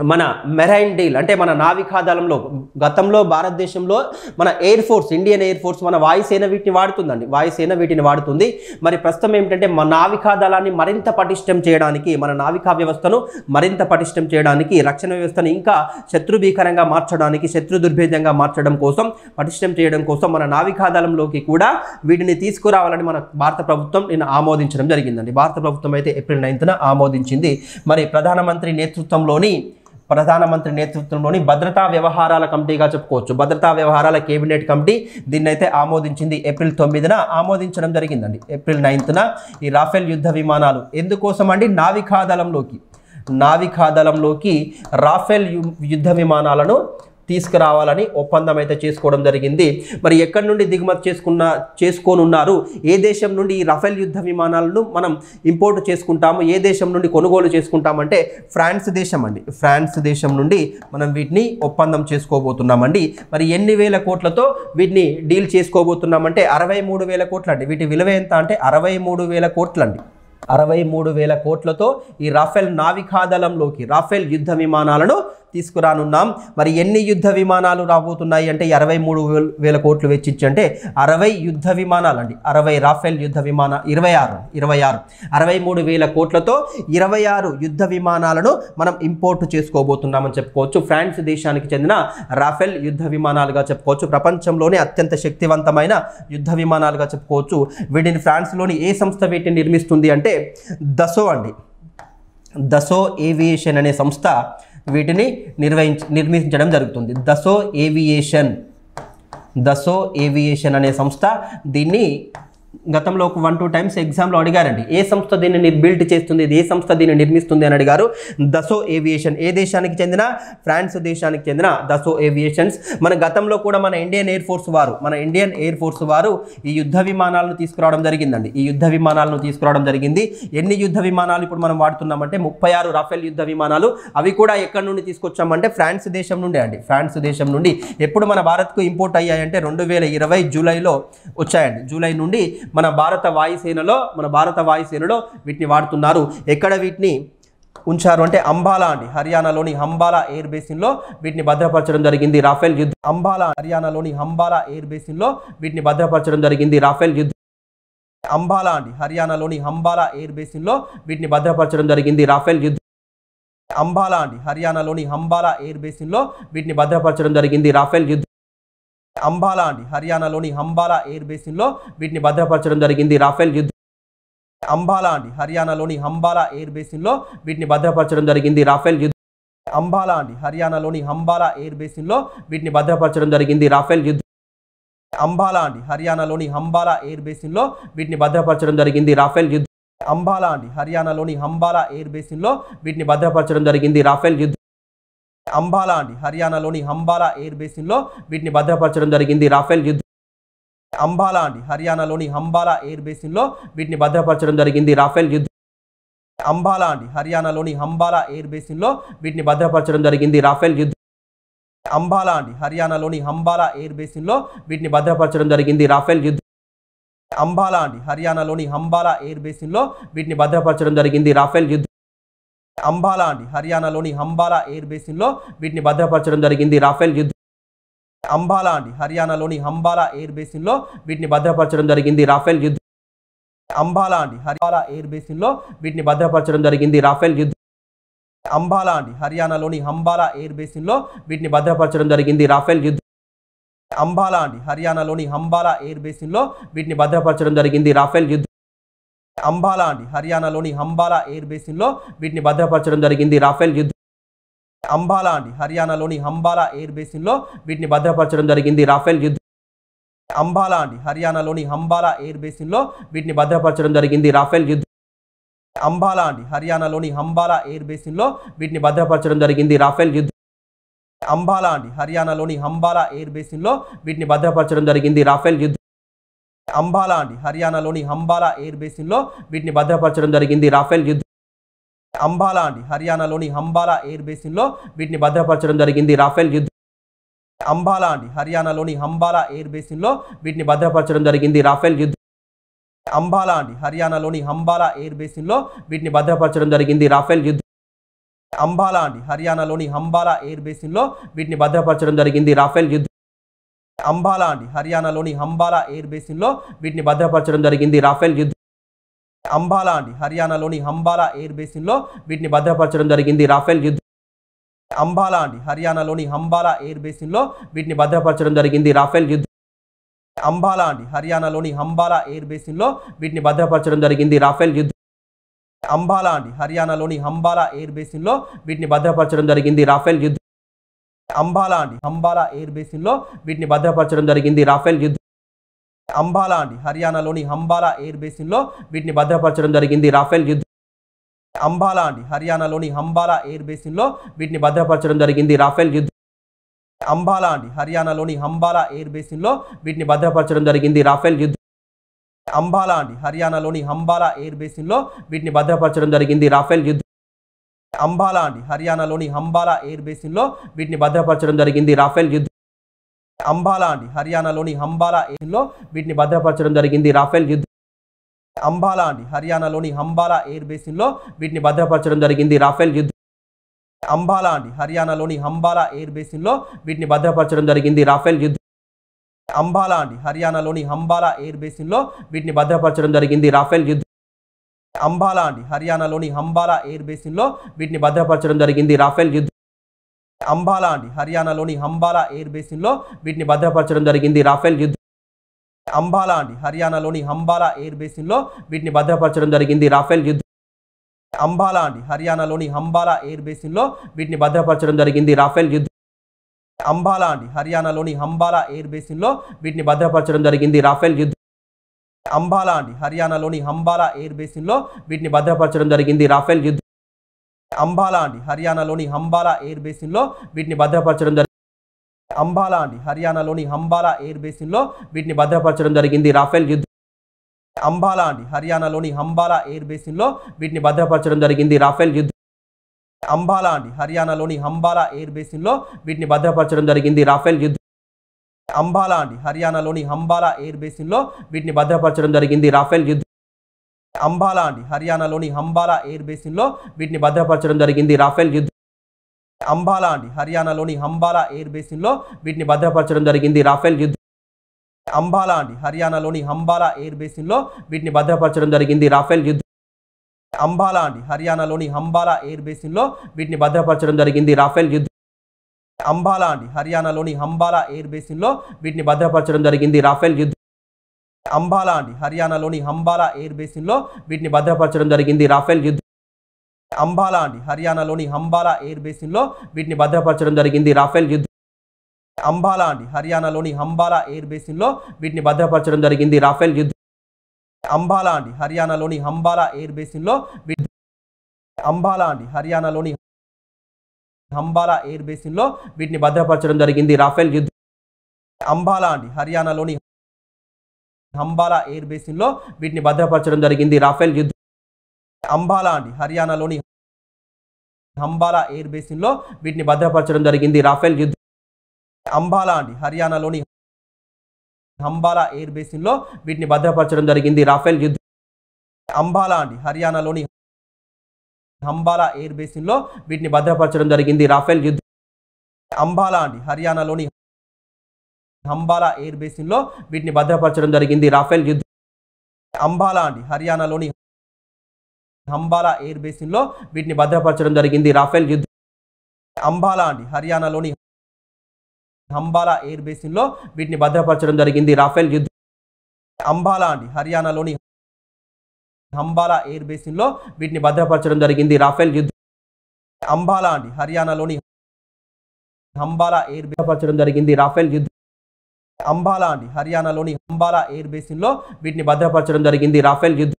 మన మెరైన్ డీల్ అంటే మన నావికాదళంలో గతంలో భారతదేశంలో మన air force, Indian air force, మన వాయుసేన వీటిని వాడుతుందండి. వాయుసేన వీటిని వాడుతుంది. మరి ప్రస్తుతం ఏమిటంటే మన నావికాదళాన్ని మరింత పటిష్టం చేయడానికి, మన నావికా వ్యవస్థను మరింత పటిష్టం చేయడానికి, రక్షణ వ్యవస్థను ఇంకా శత్రుభీకరంగా మార్చడానికి, శత్రు దుర్భేద్యంగా మార్చడం కోసం, పటిష్టం చేయడం కోసం మన నావికాదళంలోకి కూడా వీటిని తీసుకురావాలని మన భారత ప్రభుత్వం నిన్న ఆమోదించడం జరిగిందండి. భారత ప్రభుత్వం అయితే ఏప్రిల్ 9న ఆమోదించింది. మరి ప్రధానమంత్రి నేతృత్వంలోని భద్రతా వ్యవహారాల కమిటీగా చెప్పుకోవచ్చు. భద్రతా వ్యవహారాల కేబినెట్ కమిటీ దీన్ని అయితే ఆమోదించింది. ఏప్రిల్ 9న ఆమోదించడం జరిగిందండి. ఏప్రిల్ 9న ఈ రాఫెల్ యుద్ధ విమానాలు ఎందుకోసం అండి, నావికాదళంలోకి రాఫెల్ యుద్ధ విమానాలను తీసుకురావాలని ఒప్పందం అయితే చేసుకోవడం జరిగింది. మరి ఎక్కడి నుండి దిగుమతి చేసుకోనున్నారు, ఏ దేశం నుండి ఈ రాఫెల్ యుద్ధ విమానాలను మనం ఇంపోర్ట్ చేసుకుంటాము, ఏ దేశం నుండి కొనుగోలు చేసుకుంటామంటే ఫ్రాన్స్ దేశం అండి. ఫ్రాన్స్ దేశం నుండి మనం వీటిని ఒప్పందం చేసుకోబోతున్నామండి. మరి ఎన్ని వేల కోట్లతో వీటిని డీల్ చేసుకోబోతున్నామంటే 63,000 కోట్లు అండి. వీటి విలువ ఎంత అంటే 63,000 కోట్లు అండి. 63,000 కోట్లతో ఈ రాఫెల్ నావికాదళంలోకి రాఫెల్ యుద్ధ విమానాలను తీసుకురానున్నాం. మరి ఎన్ని యుద్ధ విమానాలు రాబోతున్నాయి అంటే 63,000 కోట్లు వెచ్చించి అంటే 60 యుద్ధ విమానాలు అండి. 60 రాఫెల్ యుద్ధ విమాన 26 63,000 కోట్లతో 26 యుద్ధ విమానాలను మనం ఇంపోర్ట్ చేసుకోబోతున్నామని చెప్పుకోవచ్చు. ఫ్రాన్స్ దేశానికి చెందిన రాఫెల్ యుద్ధ విమానాలుగా చెప్పుకోవచ్చు. ప్రపంచంలోనే అత్యంత శక్తివంతమైన యుద్ధ విమానాలుగా చెప్పుకోవచ్చు. వీటిని ఫ్రాన్స్లోని ఏ సంస్థ వీటిని నిర్మిస్తుంది అంటే దసో ఏవియేషన్ అనే సంస్థ వీటిని నిర్మించడం జరుగుతుంది. దసో ఏవియేషన్ అనే సంస్థ దీన్ని గతంలో ఒక 1-2 టైమ్స్ ఎగ్జామ్లో అడిగారండి. ఏ సంస్థ దీన్ని బిల్డ్ చేస్తుంది, ఏ సంస్థ దీన్ని నిర్మిస్తుంది అని అడిగారు. Dassault Aviation. ఏ దేశానికి చెందిన, ఫ్రాన్స్ దేశానికి చెందిన దసో ఏవియేషన్స్. మన గతంలో కూడా మన ఇండియన్ ఎయిర్ ఫోర్స్ వారు ఈ యుద్ధ విమానాలను తీసుకురావడం జరిగిందండి. ఎన్ని యుద్ధ విమానాలు ఇప్పుడు మనం వాడుతున్నామంటే 36 రాఫెల్ యుద్ధ విమానాలు. అవి కూడా ఎక్కడి నుండి తీసుకొచ్చామంటే ఫ్రాన్స్ దేశం నుండి అండి. ఫ్రాన్స్ దేశం నుండి ఎప్పుడు మన భారత్కు ఇంపోర్ట్ అయ్యాయంటే 2020 జూలైలో వచ్చాయండి. జూలై నుండి మన భారత వాయుసేనలో వీటిని వాడుతున్నారు. ఎక్కడ వీటిని ఉంచారు అంటే అంబాలా అండి, హర్యానాలోని అంబాలా ఎయిర్ బేసిన్లో వీటిని భద్రపరచడం జరిగింది. రాఫెల్ యుద్ధ హర్యానాలోని అంబాలా ఎయిర్ బేసిన్లో వీటిని భద్రపరచడం జరిగింది. రాఫెల్ యుద్ధ హర్యానాలోని అంబాలా ఎయిర్ బేసిన్లో వీటిని భద్రపరచడం జరిగింది. రాఫెల్ యుద్ధ హర్యానాలోని అంబాలా ఎయిర్ బేసిన్లో వీటిని భద్రపరచడం జరిగింది. రాఫెల్ యుద్ధ హర్యానాలోని అంబాలా ఎయిర్ బేసిన్లో వీటిని భద్రపరచడం జరిగింది. రాఫెల్ యుద్ధ హర్యానాలోని అంబాలా ఎయిర్ బేసిన్లో వీటిని భద్రపరచడం జరిగింది. రాఫెల్ యుద్ధ హర్యానాలోని అంబాలా ఎయిర్ బేసిన్లో వీటిని భద్రపరచడం జరిగింది. రాఫెల్ యుద్ధ హర్యానాలోని అంబాలా ఎయిర్ బేసిన్లో వీటిని భద్రపరచడం జరిగింది. రాఫెల్ యుద్ధ హర్యానాలోని అంబాలా ఎయిర్ బేసిన్లో వీటిని భద్రపరచడం జరిగింది. రాఫెల్ యుద్ధ హర్యానాలోని అంబాలా ఎయిర్ బేసిన్లో వీటిని భద్రపరచడం జరిగింది. రాఫెల్ యుద్ధ హర్యానాలోని అంబాలా ఎయిర్ బేసిన్లో వీటిని భద్రపరచడం జరిగింది. రాఫెల్ యుద్ధ హర్యానాలోని అంబాలా ఎయిర్ బేసిన్లో వీటిని భద్రపరచడం జరిగింది. రాఫెల్ యుద్ధ హర్యానాలోని అంబాలా ఎయిర్ బేసిన్లో వీటిని భద్రపరచడం జరిగింది. రాఫెల్ యుద్ధ హర్యానాలోని అంబాలా ఎయిర్ బేసిన్లో వీటిని భద్రపరచడం జరిగింది. రాఫెల్ యుద్ధ హర్యానాలోని అంబాలా ఎయిర్ బేసిన్లో వీటిని భద్రపరచడం జరిగింది. రాఫెల్ యుద్ధ హర్యానాలోని అంబాలా ఎయిర్ బేసిన్లో వీటిని భద్రపరచడం జరిగింది. రాఫెల్ యుద్ధ ఎయిర్ బేసిన్లో వీటిని భద్రపరచడం జరిగింది. రాఫెల్ యుద్ధ హర్యానాలోని అంబాలా ఎయిర్ బేసిన్లో వీటిని భద్రపరచడం జరిగింది. రాఫెల్ యుద్ధ హర్యానాలోని అంబాలా ఎయిర్ బేసిన్లో వీటిని భద్రపరచడం జరిగింది. రాఫెల్ యుద్ధ హర్యానాలోని అంబాలా ఎయిర్ బేసిన్లో వీటిని భద్రపరచడం జరిగింది. రాఫెల్ యుద్ధ హర్యానాలోని అంబాలా ఎయిర్ బేసిన్లో వీటిని భద్రపరచడం జరిగింది. రాఫెల్ యుద్ధ హర్యానాలోని అంబాలా ఎయిర్ బేసిన్లో వీటిని భద్రపరచడం జరిగింది. రాఫెల్ యుద్ధ హర్యానాలోని అంబాలా ఎయిర్ బేసిన్లో వీటిని భద్రపరచడం జరిగింది. రాఫెల్ యుద్ధ హర్యానాలోని అంబాలా ఎయిర్ బేసిన్లో వీటిని భద్రపరచడం జరిగింది. రాఫెల్ యుద్ధ అంబాలా అండి, హర్యానాలోని అంబాలా ఎయిర్ బేసిన్లో వీటిని భద్రపరచడం జరిగింది. రాఫెల్ యుద్ధ అంబాలా అండి, హర్యానాలోని అంబాలా ఎయిర్ బేసిన్లో వీటిని భద్రపరచడం జరిగింది. రాఫెల్ యుద్ధ అంబాలా అండి, హర్యానాలోని అంబాలా ఎయిర్ బేసిన్లో వీటిని భద్రపరచడం జరిగింది. రాఫెల్ యుద్ధ అంబాలా అండి, హర్యానాలోని అంబాలా ఎయిర్ బేసిన్లో వీటిని భద్రపరచడం జరిగింది. రాఫెల్ యుద్ధ అంబాలా అండి, హర్యానాలోని అంబాలా ఎయిర్ బేసిన్లో వీటిని భద్రపరచడం జరిగింది. రాఫెల్ యుద్ధ అంబాలా అండి, హర్యానాలోని అంబాలా ఎయిర్ బేసిన్లో వీటిని భద్రపరచడం జరిగింది. రాఫెల్ యుద్ధ అంబాలా అండి, హర్యానాలోని అంబాలా ఎయిర్ బేసిన్లో వీటిని భద్రపరచడం జరిగింది. రాఫెల్ యుద్ధ అంబాలా అండి, హర్యానాలోని అంబాలా ఎయిర్ బేసిన్లో వీటిని భద్రపరచడం జరిగింది. రాఫెల్ యుద్ధ అంబాలా అండి, హర్యానాలోని అంబాలా ఎయిర్ బేసిన్లో వీటిని భద్రపరచడం జరిగింది. రాఫెల్ యుద్ధ అంబాలా అండి, హర్యానాలోని అంబాలా ఎయిర్ బేసిన్లో వీటిని భద్రపరచడం జరిగింది. రాఫెల్ యుద్ధ అంబాలా అండి, అంబాలా ఎయిర్ బేసిన్లో వీటిని భద్రపరచడం జరిగింది. రాఫెల్ యుద్ధ అంబాలా అండి, హర్యానాలోని అంబాలా ఎయిర్ బేసిన్లో వీటిని భద్రపరచడం జరిగింది. రాఫెల్ యుద్ధ అంబాలా అండి, హర్యానాలోని అంబాలా ఎయిర్ బేసిన్లో వీటిని భద్రపరచడం జరిగింది. రాఫెల్ యుద్ధ అంబాలా అండి, హర్యానాలోని అంబాలా ఎయిర్ బేసిన్లో వీటిని భద్రపరచడం జరిగింది. రాఫెల్ యుద్ధ అంబాలా అండి, హర్యానాలోని అంబాలా ఎయిర్ బేసిన్లో వీటిని భద్రపరచడం జరిగింది. రాఫెల్ యుద్ధ అంబాలా అండి, హర్యానాలోని అంబాలా ఎయిర్ బేసిన్లో వీటిని భద్రపరచడం జరిగింది. రాఫెల్ యుద్ధ అంబాలా అండి, హర్యానాలోని అంబాలా ఎయిర్లో వీటిని భద్రపరచడం జరిగింది. రాఫెల్ యుద్ధ అంబాలా అండి, హర్యానాలోని అంబాలా ఎయిర్ బేసిన్లో వీటిని భద్రపరచడం జరిగింది. రాఫెల్ యుద్ధ అంబాలా అండి, హర్యానాలోని అంబాలా ఎయిర్ బేసిన్లో వీటిని భద్రపరచడం జరిగింది. రాఫెల్ యుద్ధ అంబాలా అండి, హర్యానాలోని అంబాలా ఎయిర్ బేసిన్లో వీటిని భద్రపరచడం జరిగింది. రాఫెల్ యుద్ధ అంబాలా అండి, హర్యానాలోని అంబాలా ఎయిర్ బేసిన్లో వీటిని భద్రపరచడం జరిగింది. రాఫెల్ యుద్ధ అంబాలా అండి, హర్యానాలోని అంబాలా ఎయిర్ బేసిన్లో వీటిని భద్రపరచడం జరిగింది. రాఫెల్ యుద్ధ అంబాలా అండి, హర్యానాలోని అంబాలా ఎయిర్ బేసిన్లో వీటిని భద్రపరచడం జరిగింది. రాఫెల్ యుద్ధ అంబాలా అండి, హర్యానాలోని అంబాలా ఎయిర్ బేసిన్లో వీటిని భద్రపరచడం జరిగింది. రాఫెల్ యుద్ధ అంబాలా అండి, హర్యానాలోని అంబాలా ఎయిర్ బేసిన్లో వీటిని భద్రపరచడం జరిగింది. రాఫెల్ యుద్ధ అంబాలా అండి, హర్యానాలోని అంబాలా ఎయిర్ బేసిన్లో వీటిని భద్రపరచడం జరిగింది. రాఫెల్ యుద్ధ అంబాలా అండి, హర్యానాలోని అంబాలా ఎయిర్ బేసిన్లో వీటిని భద్రపరచడం జరిగింది. అంబాలా అండి, హర్యానాలోని అంబాలా ఎయిర్ బేసిన్లో వీటిని భద్రపరచడం జరిగింది. రాఫెల్ యుద్ధ అంబాలా అండి, హర్యానాలోని అంబాలా ఎయిర్ బేసిన్లో వీటిని భద్రపరచడం జరిగింది. రాఫెల్ యుద్ధ అంబాలా అండి, హర్యానాలోని అంబాలా ఎయిర్ బేసిన్లో వీటిని భద్రపరచడం జరిగింది. రాఫెల్ యుద్ధ అంబాలా అండి, హర్యానాలోని అంబాలా ఎయిర్ బేసిన్లో వీటిని భద్రపరచడం జరిగింది. రాఫెల్ యుద్ధ అంబాలా అండి, హర్యానాలోని అంబాలా ఎయిర్ బేసిన్లో వీటిని భద్రపరచడం జరిగింది. రాఫెల్ యుద్ధ అంబాలా అండి, హర్యానాలోని అంబాలా ఎయిర్ బేసిన్లో వీటిని భద్రపరచడం జరిగింది. రాఫెల్ యుద్ధ అంబాలా అండి, హర్యానాలోని అంబాలా ఎయిర్ బేసిన్లో వీటిని భద్రపరచడం జరిగింది. రాఫెల్ యుద్ధ అంబాలా అండి, హర్యానాలోని అంబాలా ఎయిర్ బేసిన్లో వీటిని భద్రపరచడం జరిగింది. రాఫెల్ యుద్ధ అంబాలా అండి, హర్యానాలోని అంబాలా ఎయిర్ బేసిన్లో వీటిని భద్రపరచడం జరిగింది. రాఫెల్ యుద్ధ అంబాలా అండి, హర్యానాలోని అంబాలా ఎయిర్ బేసిన్లో వీటిని భద్రపరచడం జరిగింది. రాఫెల్ యుద్ధ అంబాలా అండి, హర్యానాలోని అంబాలా ఎయిర్ బేసిన్లో వీటిని భద్రపరచడం జరిగింది. రాఫెల్ యుద్ధ అంబాలా అండి, హర్యానాలోని అంబాలా ఎయిర్ బేసిన్లో వీటిని భద్రపరచడం జరిగింది. రాఫెల్ యుద్ధ అంబాలా అండి, హర్యానాలోని అంబాలా ఎయిర్ బేసిన్లో అంబాలా అండి, హర్యానాలోని అంబాలా ఎయిర్ బేసిన్లో వీటిని భద్రపరచడం జరిగింది. రాఫెల్ యుద్ధ అంబాలా అండి, హర్యానాలోని అంబాలా ఎయిర్ బేసిన్లో వీటిని భద్రపరచడం జరిగింది. రాఫెల్ యుద్ధ అంబాలా అండి, హర్యానాలోని అంబాలా ఎయిర్ బేసిన్లో వీటిని భద్రపరచడం జరిగింది. రాఫెల్ యుద్ధ అంబాలా అండి, హర్యానాలోని అంబాలా ఎయిర్ బేసిన్లో వీటిని భద్రపరచడం జరిగింది. రాఫెల్ యుద్ధ అంబాలా అండి, హర్యానాలోని అంబాలా ఎయిర్ బేసిన్లో వీటిని భద్రపరచడం జరిగింది. రాఫెల్ యుద్ధ అంబాలా అండి, హర్యానాలోని అంబాలా ఎయిర్ బేసిన్లో వీటిని భద్రపరచడం జరిగింది. రాఫెల్ యుద్ధ అంబాలా అండి, హర్యానాలోని అంబాలా ఎయిర్ బేసిన్లో వీటిని భద్రపరచడం జరిగింది. రాఫెల్ యుద్ధ అంబాలా అండి, హర్యానాలోని అంబాలా ఎయిర్ బేసిన్లో వీటిని భద్రపరచడం జరిగింది. రాఫెల్ యుద్ధ అంబాలా అండి, హర్యానాలోని అంబాలా ఎయిర్ బేసిన్లో వీటిని భద్రపరచడం జరిగింది. రాఫెల్ యుద్ధ అంబాలా అండి, హర్యానాలోని అంబాలా ఎయిర్ భద్రపరచడం జరిగింది. రాఫెల్ యుద్ధ అంబాలా అండి, హర్యానాలోని అంబాలా ఎయిర్ బేసిన్లో వీటిని భద్రపరచడం జరిగింది. రాఫెల్ యుద్ధ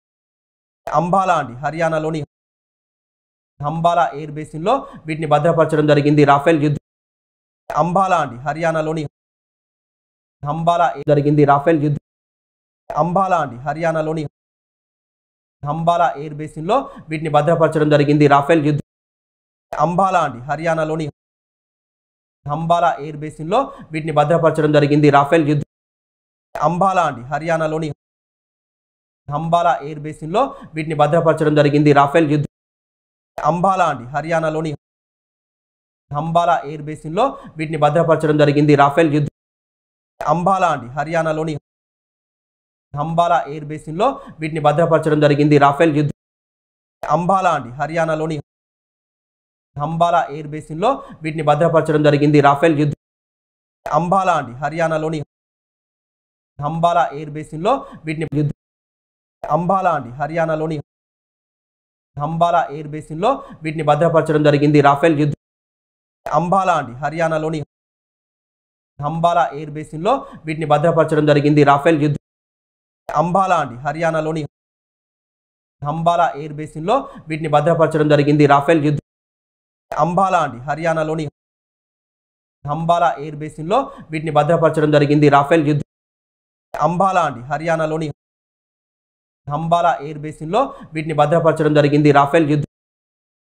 అంబాలా అండి, హర్యానాలోని అంబాలా ఎయిర్ బేసిన్లో వీటిని భద్రపరచడం జరిగింది. రాఫెల్ యుద్ధ అంబాలా అండి, హర్యానాలోని అంబాలా జరిగింది. రాఫెల్ యుద్ధ అంబాలా అండి హర్యానాలోని అంబాలా ఎయిర్ బేసిన్లో వీటిని భద్రపరచడం జరిగింది. రాఫెల్ యుద్ధ అంబాలా అండి హర్యానాలోని అంబాలా ఎయిర్ బేసిన్లో వీటిని భద్రపరచడం జరిగింది. రాఫెల్ యుద్ధ అంబాలా అండి హర్యానాలోని అంబాలా ఎయిర్ బేసిన్లో వీటిని భద్రపరచడం జరిగింది. రాఫెల్ యుద్ధ అంబాలా అండి హర్యానాలోని అంబాలా ఎయిర్ బేసిన్లో వీటిని భద్రపరచడం జరిగింది. రాఫెల్ యుద్ధ అంబాలా అండి హర్యానాలోని అంబాలా ఎయిర్ బేసిన్లో వీటిని భద్రపరచడం జరిగింది. రాఫెల్ యుద్ధ అంబాలా అండి హర్యానాలోని అంబాలా ఎయిర్ బేసిన్లో వీటిని భద్రపరచడం జరిగింది. రాఫెల్ యుద్ధ అంబాలా అండి హర్యానాలోని అంబాలా ఎయిర్ బేసిన్లో వీటిని యుద్ధ అంబాలా అండి హర్యానాలోని అంబాలా ఎయిర్ బేసిన్లో వీటిని భద్రపరచడం జరిగింది. రాఫెల్ యుద్ధ అంబాలా అండి హర్యానాలోని అంబాలా ఎయిర్ బేసిన్లో వీటిని భద్రపరచడం జరిగింది. రాఫెల్ యుద్ధ అంబాలా అండి హర్యానాలోని అంబాలా ఎయిర్ బేసిన్లో వీటిని భద్రపరచడం జరిగింది. రాఫెల్ యుద్ధ అంబాలా అండి హర్యానాలోని అంబాలా ఎయిర్ బేసిన్లో వీటిని భద్రపరచడం జరిగింది. రాఫెల్ యుద్ధ అంబాలా అండి హర్యానాలోని అంబాలా ఎయిర్ బేసిన్లో వీటిని భద్రపరచడం జరిగింది. రాఫెల్ యుద్ధ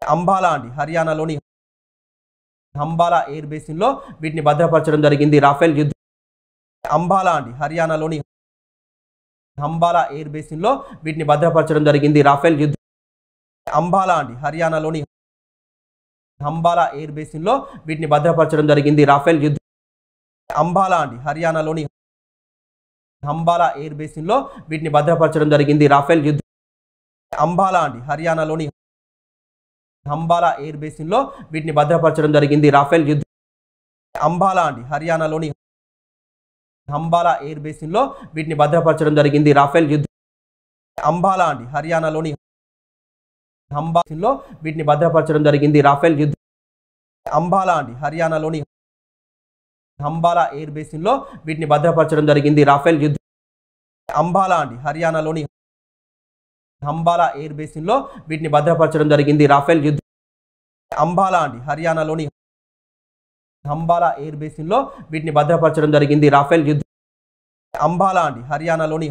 అంబాలా అండి హర్యానాలోని అంబాలా ఎయిర్ బేసిన్లో వీటిని భద్రపరచడం జరిగింది. రాఫెల్ యుద్ధ అంబాలా అండి హర్యానాలోని అంబాలా ఎయిర్ బేసిన్లో వీటిని భద్రపరచడం జరిగింది. రాఫెల్ యుద్ధ అంబాలా అండి హర్యానాలోని అంబాలా ఎయిర్ బేసిన్లో వీటిని భద్రపరచడం జరిగింది. రాఫెల్ యుద్ధ అంబాలా అండి హర్యానాలోని అంబాలా ఎయిర్ బేసిన్లో వీటిని భద్రపరచడం జరిగింది. రాఫెల్ యుద్ధ అంబాలా అండి హర్యానాలోని అంబాలా ఎయిర్ బేసిన్లో వీటిని భద్రపరచడం జరిగింది. రాఫెల్ యుద్ధ అంబాలా అండి హర్యానాలోని అంబాలా ఎయిర్ బేసిన్లో వీటిని భద్రపరచడం జరిగింది. రాఫెల్ యుద్ధ అంబాలా అండి హర్యానాలోని అంబాసిన్లో వీటిని భద్రపరచడం జరిగింది. రాఫెల్ యుద్ధ అంబాలా అండి హర్యానాలోని అంబాలా ఎయిర్ బేసిన్లో వీటిని భద్రపరచడం జరిగింది. రాఫెల్ యుద్ధ అంబాలా అండి హర్యానాలోని అంబాలా ఎయిర్ బేసిన్లో వీటిని భద్రపరచడం జరిగింది. రాఫెల్ యుద్ధ అంబాలా అండి హర్యానాలోని అంబాలా ఎయిర్ బేసిన్లో వీటిని భద్రపరచడం జరిగింది. రాఫెల్ యుద్ధ అంబాలా అండి హర్యానాలోని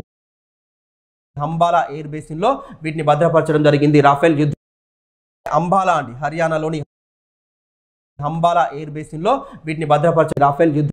అంబాలా ఎయిర్ బేసిన్లో వీటిని భద్రపరచడం జరిగింది. రాఫెల్ యుద్ధ అంబాలా అండి హర్యానాలోని అంబాలా ఎయిర్ బేసిన్లో వీటిని భద్రపరచడం రాఫెల్ యుద్ధ